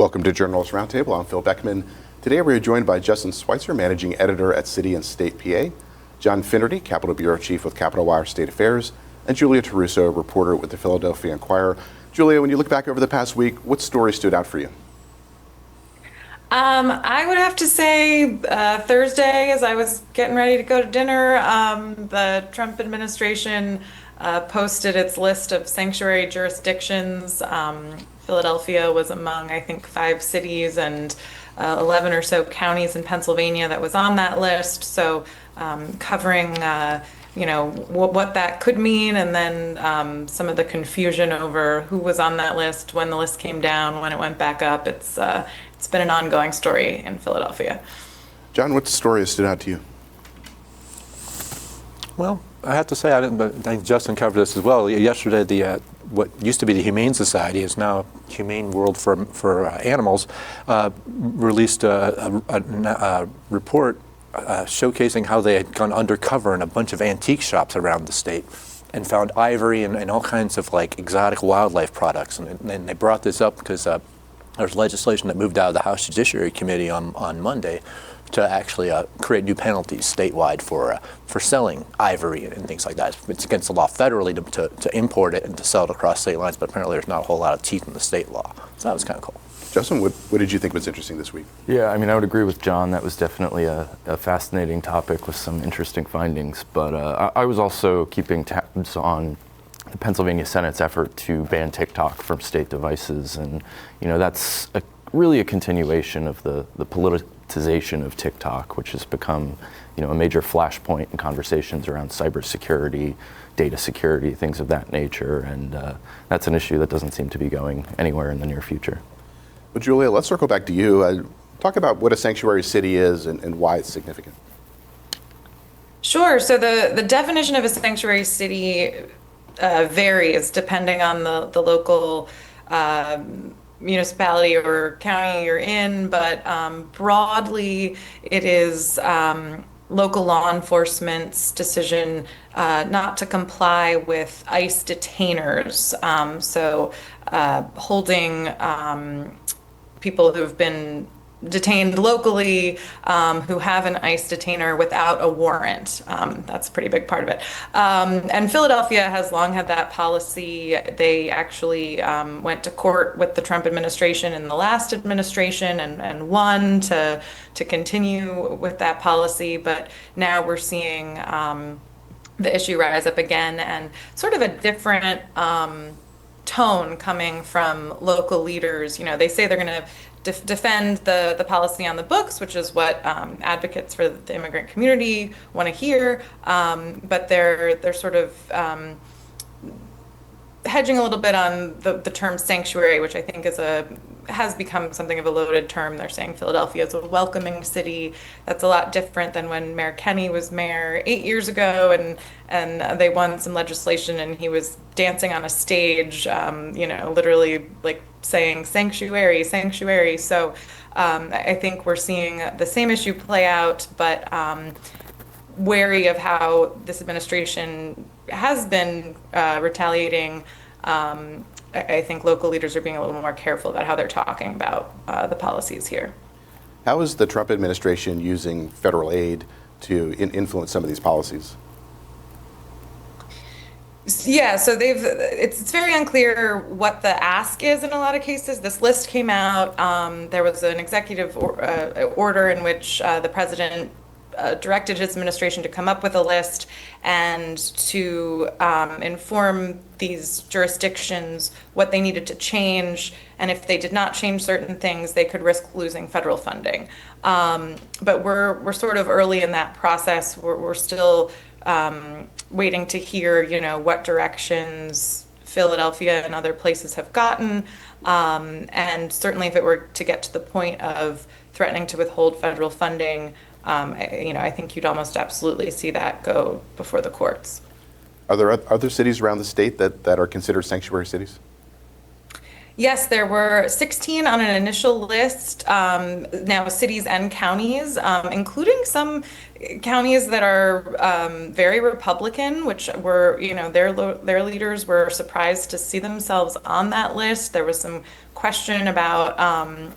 Welcome to Journalist Roundtable. I'm Phil Beckman. Today we're joined by Justin Sweitzer, Managing Editor at City and State PA, John Finnerty, Capitol Bureau Chief with CapitolWire State Affairs, and Julia Terruso, reporter with the Philadelphia Inquirer. Julia, when you look back over the past week, what story stood out for you? I would have to say Thursday, as I was getting ready to go to dinner, the Trump administration posted its list of sanctuary jurisdictions. Philadelphia was among, I think, 5 cities and 11 or so counties in Pennsylvania that was on that list. So covering, what that could mean, and then some of the confusion over who was on that list, when the list came down, when it went back up. It's been an ongoing story in Philadelphia. John, what story has stood out to you? Well, I have to say, I think Justin covered this as well. Yesterday, what used to be the Humane Society is now Humane World for Animals, released a report showcasing how they had gone undercover in a bunch of antique shops around the state and found ivory and all kinds of exotic wildlife products. And they brought this up because there's legislation that moved out of the House Judiciary Committee on Monday to actually create new penalties statewide for selling ivory and things like that. It's against the law federally to import it and to sell it across state lines, but apparently there's not a whole lot of teeth in the state law. So that was kind of cool. Justin, what did you think was interesting this week? Yeah, I mean, I would agree with John. That was definitely a fascinating topic with some interesting findings. But I was also keeping tabs on the Pennsylvania Senate's effort to ban TikTok from state devices. And, that's really a continuation of the politicization of TikTok, which has become, a major flashpoint in conversations around cybersecurity, data security, things of that nature. And that's an issue that doesn't seem to be going anywhere in the near future. Well, Julia, let's circle back to you. Talk about what a sanctuary city is and why it's significant. Sure. So the definition of a sanctuary city varies depending on the local municipality or county you're in, but broadly it is local law enforcement's decision not to comply with ICE detainers. So holding people who've been detained locally who have an ICE detainer without a warrant. That's a pretty big part of it. And Philadelphia has long had that policy. They actually went to court with the Trump administration in the last administration and won to continue with that policy. But now we're seeing the issue rise up again, and sort of a different tone coming from local leaders. They say they're going to defend the policy on the books, which is what advocates for the immigrant community want to hear, but they're sort of hedging a little bit on the term sanctuary, which I think has become something of a loaded term. They're saying Philadelphia is a welcoming city. That's a lot different than when Mayor Kenney was mayor 8 years ago, and they won some legislation, and he was dancing on a stage, literally saying sanctuary, sanctuary. So I think we're seeing the same issue play out, but wary of how this administration has been retaliating. I think local leaders are being a little more careful about how they're talking about the policies here. How is the Trump administration using federal aid to influence some of these policies? Yeah, so it's very unclear what the ask is in a lot of cases. This list came out. There was an executive order in which the president directed his administration to come up with a list and to inform these jurisdictions what they needed to change, and if they did not change certain things, they could risk losing federal funding. But we're sort of early in that process. We're still waiting to hear, what directions Philadelphia and other places have gotten, and certainly if it were to get to the point of threatening to withhold federal funding, I think you'd almost absolutely see that go before the courts. Are there other cities around the state that are considered sanctuary cities? Yes, there were 16 on an initial list, now cities and counties, including some counties that are very Republican, which were, their leaders were surprised to see themselves on that list. There was some question about how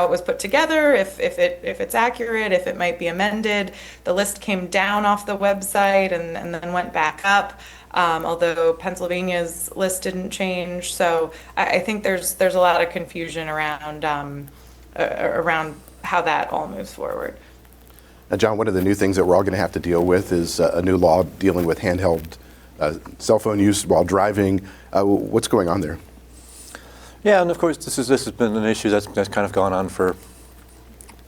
it was put together, if it's accurate, if it might be amended. The list came down off the website and then went back up, although Pennsylvania's list didn't change. So I think there's a lot of confusion around how that all moves forward. Now, John, one of the new things that we're all going to have to deal with is a new law dealing with handheld cell phone use while driving. What's going on there? Yeah, and of course, this has been an issue that's kind of gone on for,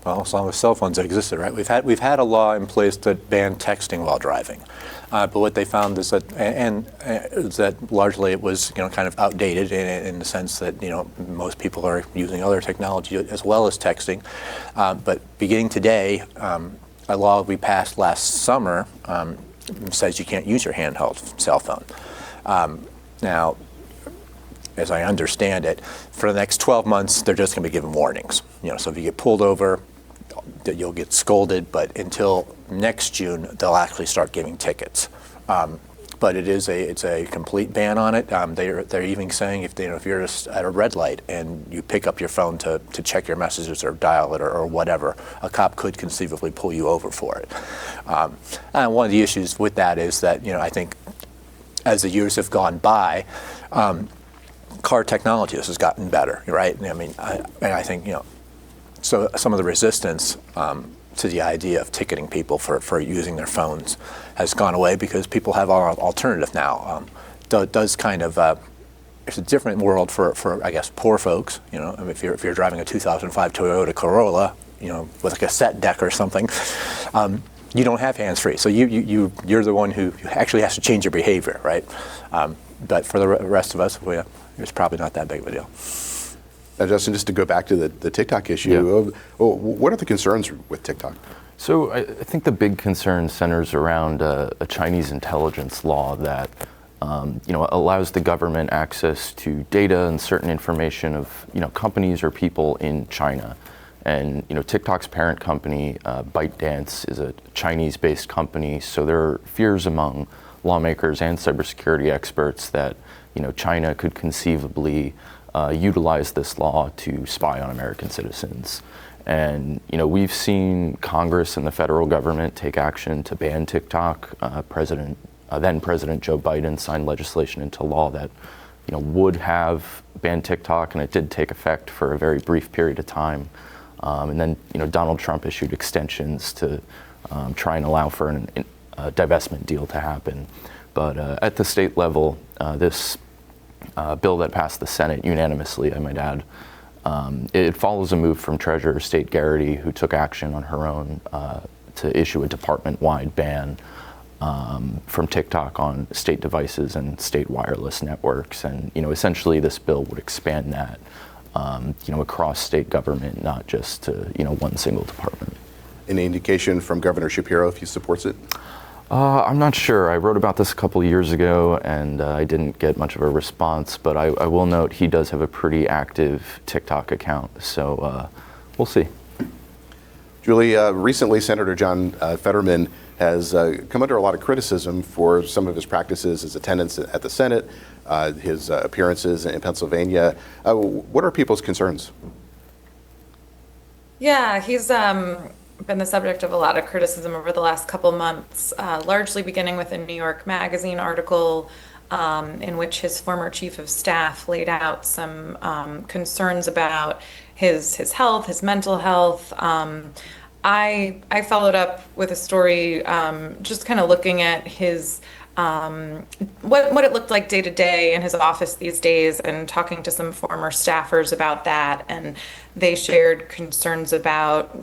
well, as long as cell phones existed, right? We've had a law in place that banned texting while driving, but what they found is that, is that largely it was, kind of outdated in the sense that, most people are using other technology as well as texting. But beginning today, a law we passed last summer says you can't use your handheld cell phone. Now, as I understand it, for the next 12 months, they're just going to be given warnings. So if you get pulled over, you'll get scolded, but until next June, they'll actually start giving tickets. But it's a complete ban on it. They're even saying if you're just at a red light and you pick up your phone to check your messages or dial it or whatever, a cop could conceivably pull you over for it. And one of the issues with that is that, I think as the years have gone by, car technology has gotten better, right? I think, so some of the resistance to the idea of ticketing people for using their phones has gone away because people have an alternative now. Does kind of, it's a different world for I guess, poor folks. If you're driving a 2005 Toyota Corolla, with a cassette deck or something, you don't have hands-free. So you're the one who actually has to change your behavior, right? But for the rest of us, it's probably not that big of a deal. Now, Justin, just to go back to the TikTok issue, what are the concerns with TikTok? So I think the big concern centers around a Chinese intelligence law that allows the government access to data and certain information of companies or people in China. And TikTok's parent company, ByteDance, is a Chinese-based company. So there are fears among lawmakers and cybersecurity experts that China could conceivably utilize this law to spy on American citizens. And we've seen Congress and the federal government take action to ban TikTok. Then President Joe Biden signed legislation into law that would have banned TikTok, and it did take effect for a very brief period of time. And then Donald Trump issued extensions to try and allow for a divestment deal to happen. But at the state level, this bill that passed the Senate unanimously, I might add, it follows a move from Treasurer State Garrity, who took action on her own to issue a department-wide ban from TikTok on state devices and state wireless networks. And essentially this bill would expand that across state government, not just to one single department. Any indication from Governor Shapiro if he supports it? I'm not sure. I wrote about this a couple of years ago, and I didn't get much of a response, but I will note he does have a pretty active TikTok account, so we'll see. Julie, recently Senator John Fetterman has come under a lot of criticism for some of his practices, his attendance at the Senate, his appearances in Pennsylvania. What are people's concerns? Yeah, he's been the subject of a lot of criticism over the last couple months, largely beginning with a New York Magazine article in which his former chief of staff laid out some concerns about his health, his mental health. I followed up with a story just kind of looking at his what it looked like day to day in his office these days and talking to some former staffers about that, and they shared concerns about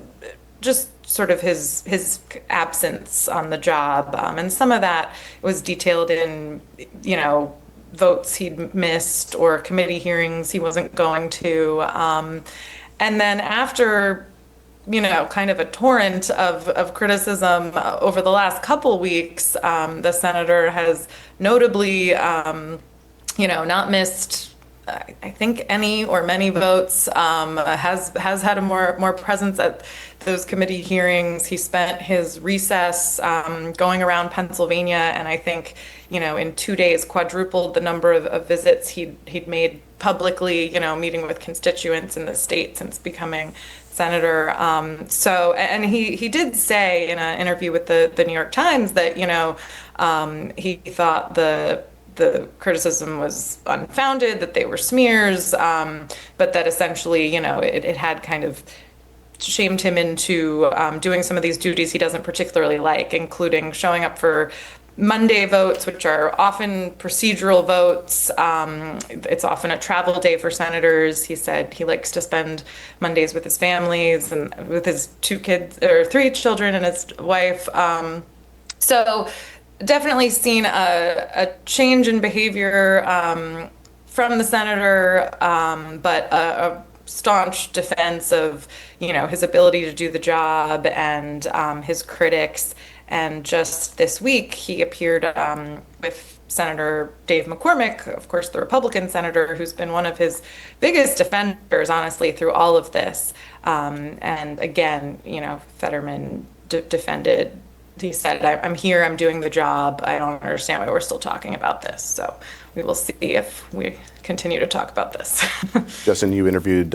just sort of his absence on the job, and some of that was detailed in votes he'd missed or committee hearings he wasn't going to, and then after kind of a torrent of criticism over the last couple weeks, the senator has notably not missed I think any or many votes, has had a more presence at those committee hearings. He spent his recess going around Pennsylvania, and I think, in 2 days quadrupled the number of visits he'd made publicly, meeting with constituents in the state since becoming senator. And he did say in an interview with the New York Times that, he thought the criticism was unfounded, that they were smears, but that essentially, it had kind of shamed him into doing some of these duties he doesn't particularly like, including showing up for Monday votes, which are often procedural votes. It's often a travel day for senators. He said he likes to spend Mondays with his families and with his 3 children and his wife. So definitely seen a change in behavior from the senator, but a staunch defense of, his ability to do the job and his critics. And just this week, he appeared with Senator Dave McCormick, of course, the Republican senator, who's been one of his biggest defenders, honestly, through all of this. And again, Fetterman defended. He said, I'm here, I'm doing the job. I don't understand why we're still talking about this. So we will see if we continue to talk about this. Justin, you interviewed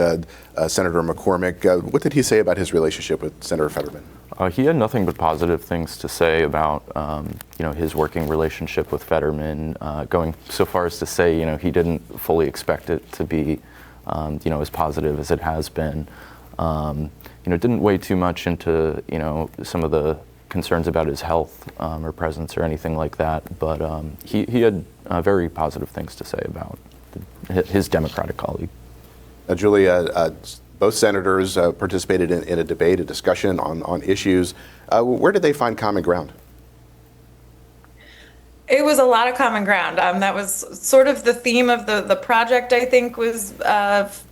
Senator McCormick. What did he say about his relationship with Senator Fetterman? He had nothing but positive things to say about, his working relationship with Fetterman, going so far as to say, he didn't fully expect it to be, as positive as it has been. Didn't weigh too much into, some of the concerns about his health or presence or anything like that, but he had very positive things to say about his Democratic colleague. Julia, both senators participated in a debate, a discussion on issues. Where did they find common ground? It was a lot of common ground. That was sort of the theme of the project, I think, was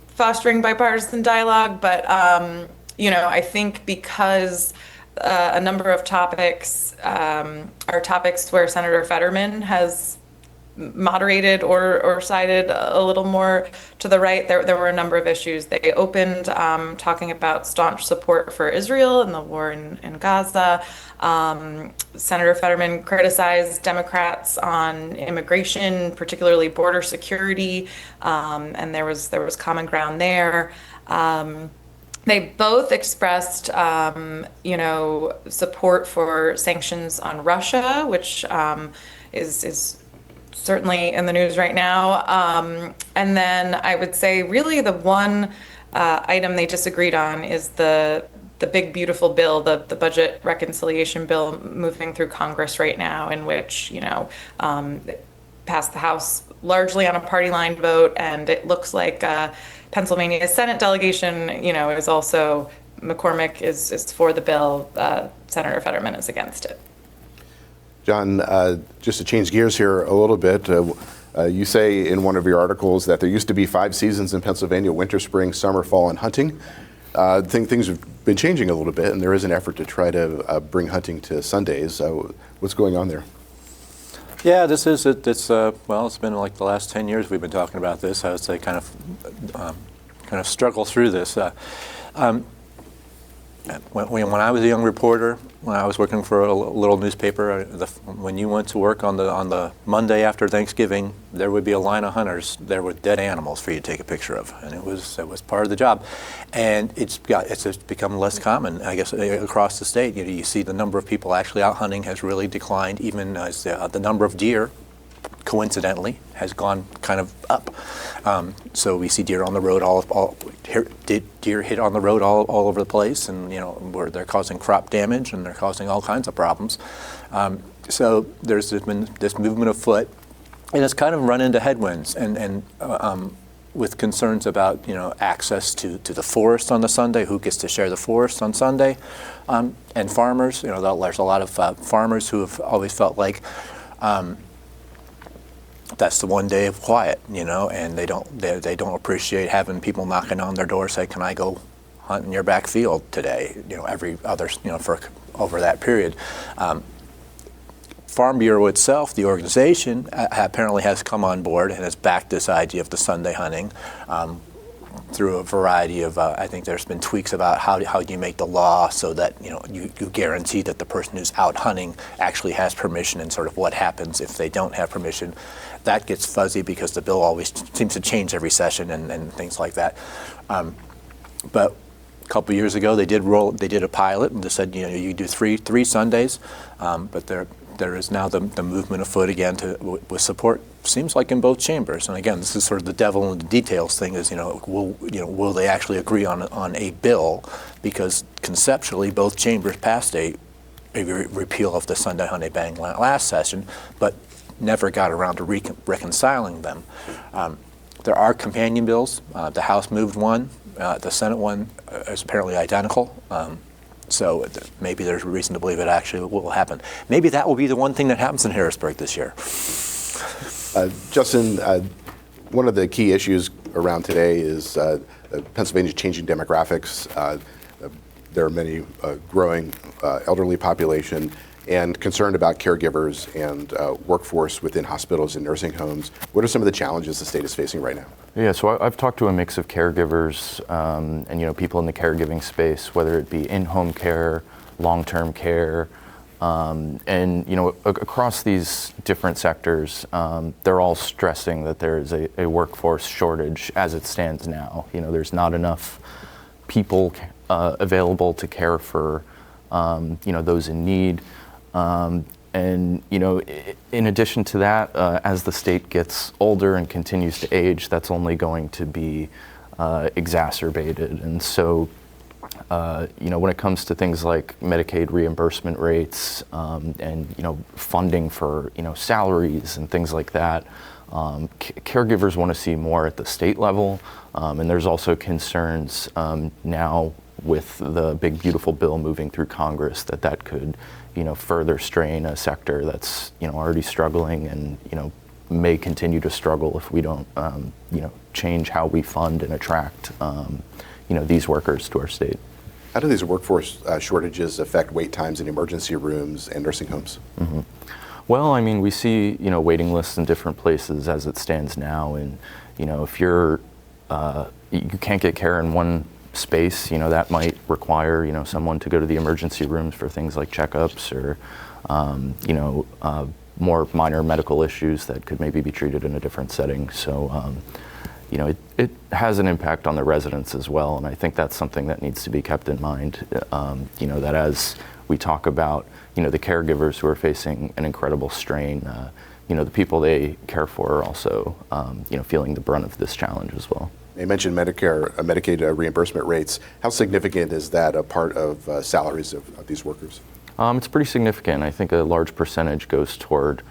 fostering bipartisan dialogue. But, I think because a number of topics are topics where Senator Fetterman has moderated or sided a little more to the right. There were a number of issues. They opened talking about staunch support for Israel and the war in Gaza. Senator Fetterman criticized Democrats on immigration, particularly border security, and there was common ground there. They both expressed, support for sanctions on Russia, which is certainly in the news right now. And then I would say really the one item they disagreed on is the big, beautiful bill, the budget reconciliation bill moving through Congress right now, in which, it passed the House largely on a party line vote. And it looks like Pennsylvania's Senate delegation, is also, McCormick is for the bill. Senator Fetterman is against it. John, just to change gears here a little bit, you say in one of your articles that there used to be 5 seasons in Pennsylvania: winter, spring, summer, fall, and hunting. Things have been changing a little bit, and there is an effort to try to bring hunting to Sundays. What's going on there? Yeah, this is it. It's been like the last 10 years we've been talking about this. I would say kind of struggle through this. When I was a young reporter, when I was working for a little newspaper, when you went to work on the Monday after Thanksgiving, there would be a line of hunters there with dead animals for you to take a picture of, and it was part of the job. And it's just become less common, I guess, across the state. You see the number of people actually out hunting has really declined, even as the number of deer, coincidentally, has gone kind of up. So we see deer on the road, deer hit on the road all over the place, and where they're causing crop damage and they're causing all kinds of problems. So there's been this movement afoot, and it's kind of run into headwinds and with concerns about access to the forest on the Sunday, who gets to share the forest on Sunday, and farmers. There's a lot of farmers who have always felt like that's the one day of quiet, and they don't appreciate having people knocking on their door, say, "Can I go hunt in your back field today?" Every other, for over that period. Farm Bureau itself, the organization, apparently has come on board and has backed this idea of the Sunday hunting. Through a variety of, I think there's been tweaks about how you make the law so that you guarantee that the person who's out hunting actually has permission, and sort of what happens if they don't have permission. That gets fuzzy because the bill always seems to change every session and things like that. But a couple years ago they did a pilot and they said you do three Sundays, but there is now the movement afoot again with support. Seems like in both chambers, and again, this is sort of the devil in the details thing. Is will they actually agree on a bill? Because conceptually, both chambers passed a repeal of the Sunday hunting ban last session, but never got around to reconciling them. There are companion bills. The House moved one. The Senate one is apparently identical. So maybe there's a reason to believe it actually will happen. Maybe that will be the one thing that happens in Harrisburg this year. Justin, one of the key issues around today is Pennsylvania's changing demographics. There are many growing elderly population and concerned about caregivers and workforce within hospitals and nursing homes. What are some of the challenges the state is facing right now? Yeah, so I've talked to a mix of caregivers and people in the caregiving space, whether it be in-home care, long-term care, and across these different sectors, they're all stressing that there is a workforce shortage as it stands now. There's not enough people available to care for those in need. And in addition to that, as the state gets older and continues to age, that's only going to be exacerbated. And so, when it comes to things like Medicaid reimbursement rates and funding for salaries and things like that, caregivers want to see more at the state level. And there's also concerns now with the big beautiful bill moving through Congress that could further strain a sector that's already struggling and may continue to struggle if we don't change how we fund and attract these workers to our state. How do these workforce shortages affect wait times in emergency rooms and nursing homes? Mm-hmm. Well, I mean, we see waiting lists in different places as it stands now, and if you're you can't get care in one space, that might require someone to go to the emergency rooms for things like checkups or more minor medical issues that could maybe be treated in a different setting. So it has an impact on the residents as well, and I think that's something that needs to be kept in mind. That as we talk about the caregivers who are facing an incredible strain, the people they care for are also feeling the brunt of this challenge as well. You mentioned Medicaid reimbursement rates. How significant is that a part of salaries of these workers? It's pretty significant. I think a large percentage goes toward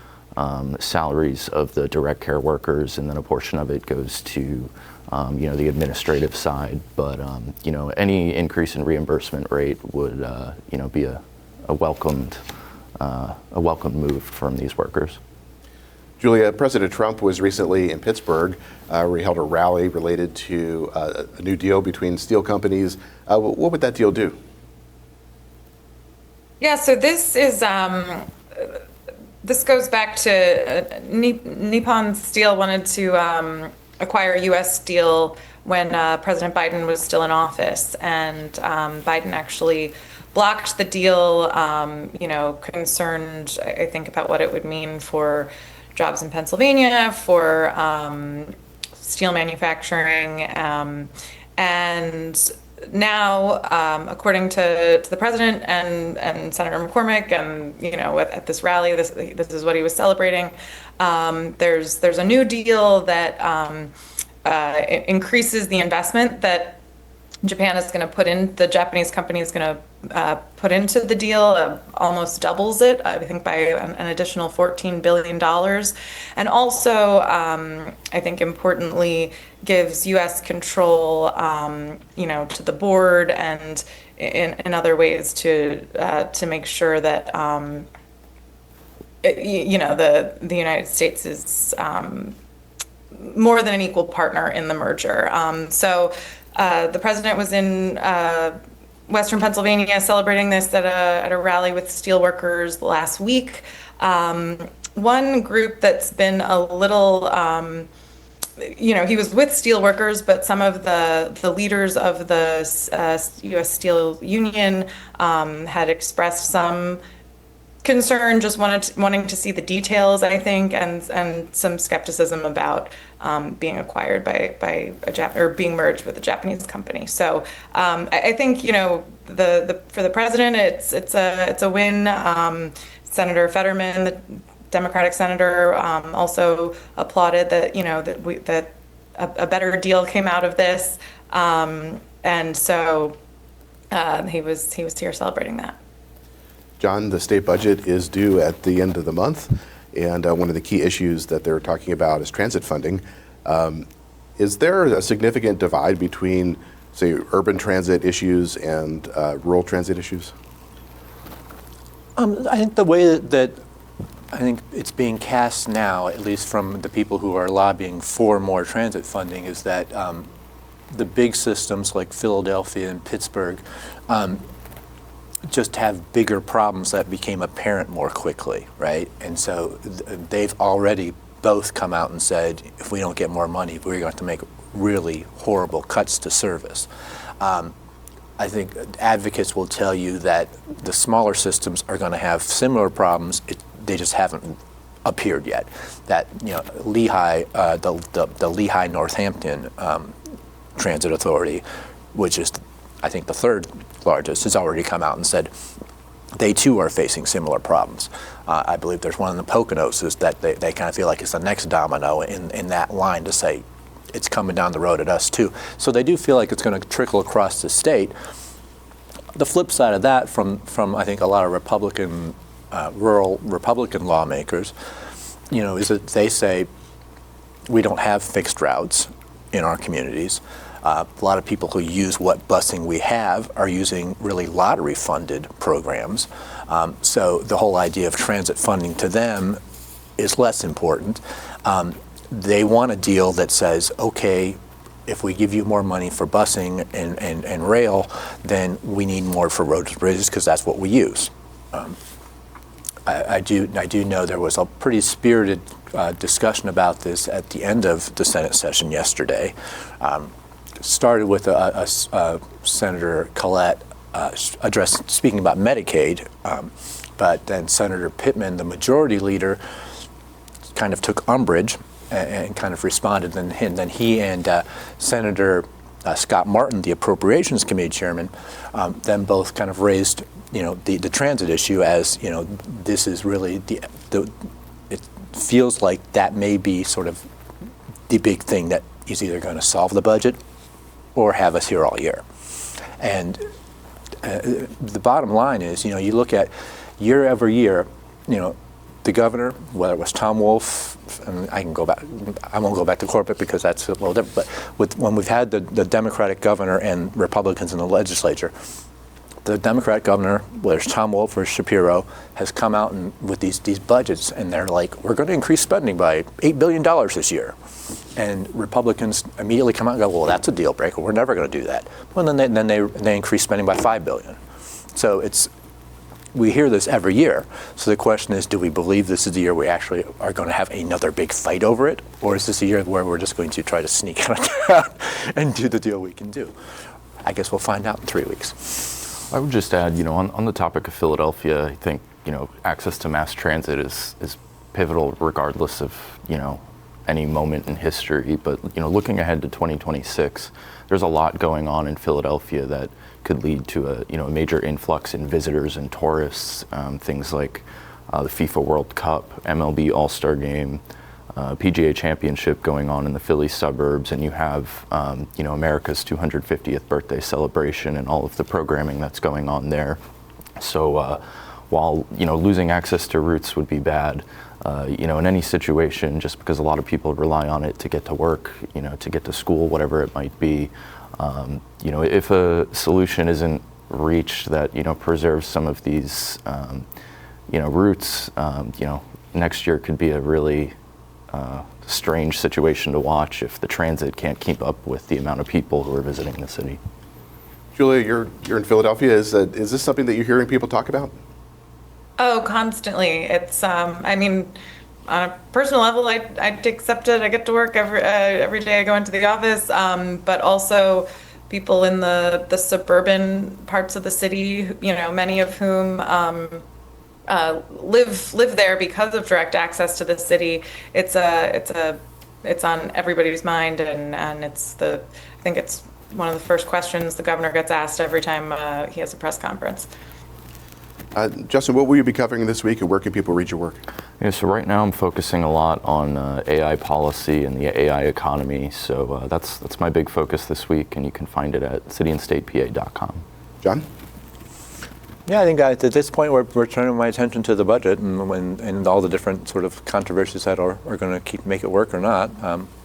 salaries of the direct care workers, and then a portion of it goes to the administrative side. But any increase in reimbursement rate would be a welcomed move from these workers. Julia, President Trump was recently in Pittsburgh where he held a rally related to a new deal between steel companies. What would that deal do? Yeah, so this goes back to Nippon Steel wanted to acquire U.S. Steel when President Biden was still in office, and Biden actually blocked the deal, concerned, I think, about what it would mean for jobs in Pennsylvania, for steel manufacturing, and now, according to the president and Senator McCormick, and at this rally, this is what he was celebrating. There's a new deal that increases the investment that Japan is going to put in. The Japanese company is going to put into the deal, almost doubles it, I think, by an additional $14 billion. And also, I think importantly, gives U.S. control, to the board and in other ways to make sure that, the United States is more than an equal partner in the merger. The president was in Western Pennsylvania celebrating this at a rally with steelworkers last week. One group that's been a little, he was with steelworkers, but some of the leaders of the U.S. Steel Union had expressed some concern, just wanting to see the details, I think, and some skepticism about being acquired by or being merged with a Japanese company. So I think for the president, it's a win. Senator Fetterman, the Democratic senator, also applauded that a better deal came out of this, and so he was here celebrating that. John, the state budget is due at the end of the month, and one of the key issues that they're talking about is transit funding. Is there a significant divide between, say, urban transit issues and rural transit issues? I think the way that I think it's being cast now, at least from the people who are lobbying for more transit funding, is that the big systems like Philadelphia and Pittsburgh just have bigger problems that became apparent more quickly, right? And so they've already both come out and said, if we don't get more money, we're going to make really horrible cuts to service. I think advocates will tell you that the smaller systems are going to have similar problems. They just haven't appeared yet. That Lehigh, the Lehigh Northampton Transit Authority, which is I think the third largest, has already come out and said they too are facing similar problems. I believe there's one in the Poconos is that they kind of feel like it's the next domino in that line to say it's coming down the road at us too. So they do feel like it's going to trickle across the state. The flip side of that from I think a lot of rural Republican lawmakers, is that they say we don't have fixed routes in our communities. A lot of people who use what busing we have are using really lottery-funded programs. So the whole idea of transit funding to them is less important. They want a deal that says, okay, if we give you more money for busing and rail, then we need more for roads and bridges because that's what we use. I do know there was a pretty spirited discussion about this at the end of the Senate session yesterday. Started with Senator Collette speaking about Medicaid, but then Senator Pittman, the majority leader, kind of took umbrage and kind of responded. Then he and Senator Scott Martin, the Appropriations Committee chairman, then both kind of raised the transit issue as this is really it feels like that may be sort of the big thing that is either going to solve the budget or have us here all year. And the bottom line is, you look at year over year, the governor, whether it was Tom Wolf, and I won't go back to corporate because that's a little different, but when we've had the Democratic governor and Republicans in the legislature, the Democrat governor, whether it's Tom Wolf or Shapiro, has come out with these budgets, and they're like, we're going to increase spending by $8 billion this year. And Republicans immediately come out and go, well, that's a deal breaker. We're never going to do that. Well, then they increase spending by $5 billion. So we hear this every year. So the question is, do we believe this is the year we actually are going to have another big fight over it? Or is this a year where we're just going to try to sneak out and do the deal we can do? I guess we'll find out in 3 weeks. I would just add, on the topic of Philadelphia, I think, access to mass transit is pivotal regardless of, any moment in history. But, looking ahead to 2026, there's a lot going on in Philadelphia that could lead to a major influx in visitors and tourists, things like the FIFA World Cup, MLB All-Star Game, PGA Championship going on in the Philly suburbs, and you have America's 250th birthday celebration and all of the programming that's going on there. So while losing access to routes would be bad, in any situation, just because a lot of people rely on it to get to work, to get to school, whatever it might be, if a solution isn't reached that preserves some of these routes, next year could be a really strange situation to watch if the transit can't keep up with the amount of people who are visiting the city. Julia, you're in Philadelphia. Is this something that you're hearing people talk about? Oh, constantly. It's, I mean, on a personal level, I accept it. I get to work every day I go into the office. But also people in the suburban parts of the city, many of whom live there because of direct access to the city. It's on everybody's mind, and I think it's one of the first questions the governor gets asked every time he has a press conference. Justin, what will you be covering this week, and where can people read your work? Yeah, so right now I'm focusing a lot on AI policy and the AI economy. So that's my big focus this week, and you can find it at cityandstatepa.com. John? Yeah, I think at this point we're turning my attention to the budget and all the different sort of controversies that are going to make it work or not.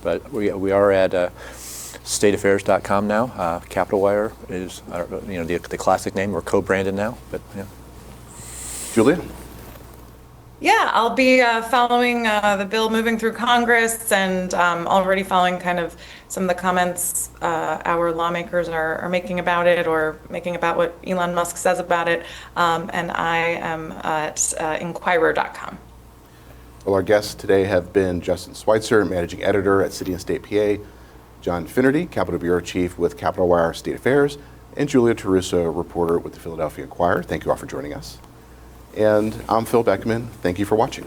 But we are at stateaffairs.com now. CapitolWire is the classic name. We're co-branded now. But yeah. Julia? Yeah, I'll be following the bill moving through Congress, and already following kind of some of the comments our lawmakers are making about it, or making about what Elon Musk says about it. And I am at Inquirer.com. Well, our guests today have been Justin Sweitzer, Managing Editor at City and State PA, John Finnerty, Capitol Bureau Chief with CapitolWire State Affairs, and Julia Terruso, reporter with the Philadelphia Inquirer. Thank you all for joining us. And I'm Phil Beckman. Thank you for watching.